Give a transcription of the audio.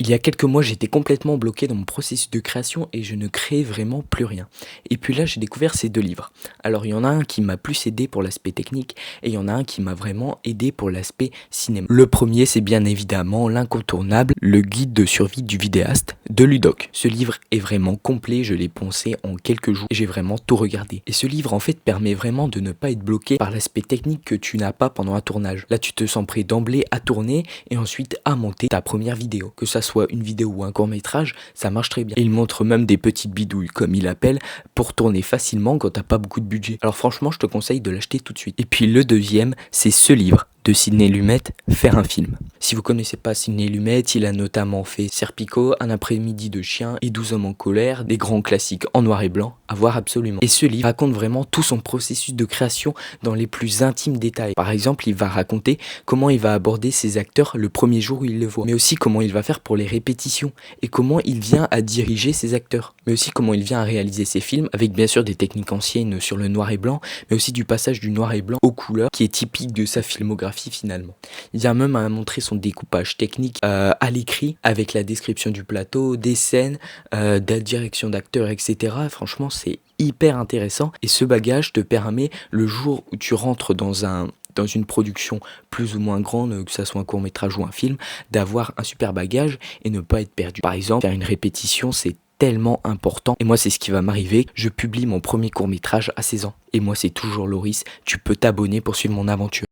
Il y a quelques mois, j'étais complètement bloqué dans mon processus de création et je ne créais vraiment plus rien. Et puis là, j'ai découvert ces 2 livres. Alors, il y en a un qui m'a plus aidé pour l'aspect technique et il y en a un qui m'a vraiment aidé pour l'aspect cinéma. Le premier, c'est bien évidemment l'incontournable Le guide de survie du vidéaste de Ludoc. Ce livre est vraiment complet, je l'ai poncé en quelques jours et j'ai vraiment tout regardé. Et ce livre, en fait, permet vraiment de ne pas être bloqué par l'aspect technique que tu n'as pas pendant un tournage. Là, tu te sens prêt d'emblée à tourner et ensuite à monter ta première vidéo. Que ça soit une vidéo ou un court-métrage, ça marche très bien. Et il montre même des petites bidouilles, comme il appelle, pour tourner facilement quand t'as pas beaucoup de budget. Alors franchement, je te conseille de l'acheter tout de suite. Et puis le deuxième, c'est ce livre de Sidney Lumet, Faire un film. Si vous connaissez pas Sidney Lumet, il a notamment fait Serpico, Un après-midi de chien et 12 hommes en colère, des grands classiques en noir et blanc, à voir absolument. Et ce livre raconte vraiment tout son processus de création dans les plus intimes détails. Par exemple, il va raconter comment il va aborder ses acteurs le premier jour où il les voit, mais aussi comment il va faire pour les répétitions et comment il vient à diriger ses acteurs, mais aussi comment il vient à réaliser ses films avec bien sûr des techniques anciennes sur le noir et blanc, mais aussi du passage du noir et blanc aux couleurs qui est typique de sa filmographie finalement. Il vient même à montrer son découpage technique à l'écrit avec la description du plateau, des scènes, de la direction d'acteurs, etc. Franchement, c'est hyper intéressant et ce bagage te permet le jour où tu rentres dans une production plus ou moins grande, que ça soit un court-métrage ou un film, d'avoir un super bagage et ne pas être perdu. Par exemple, faire une répétition, c'est tellement important. Et moi, c'est ce qui va m'arriver. Je publie mon premier court-métrage à 16 ans. Et moi, c'est toujours Loris. Tu peux t'abonner pour suivre mon aventure.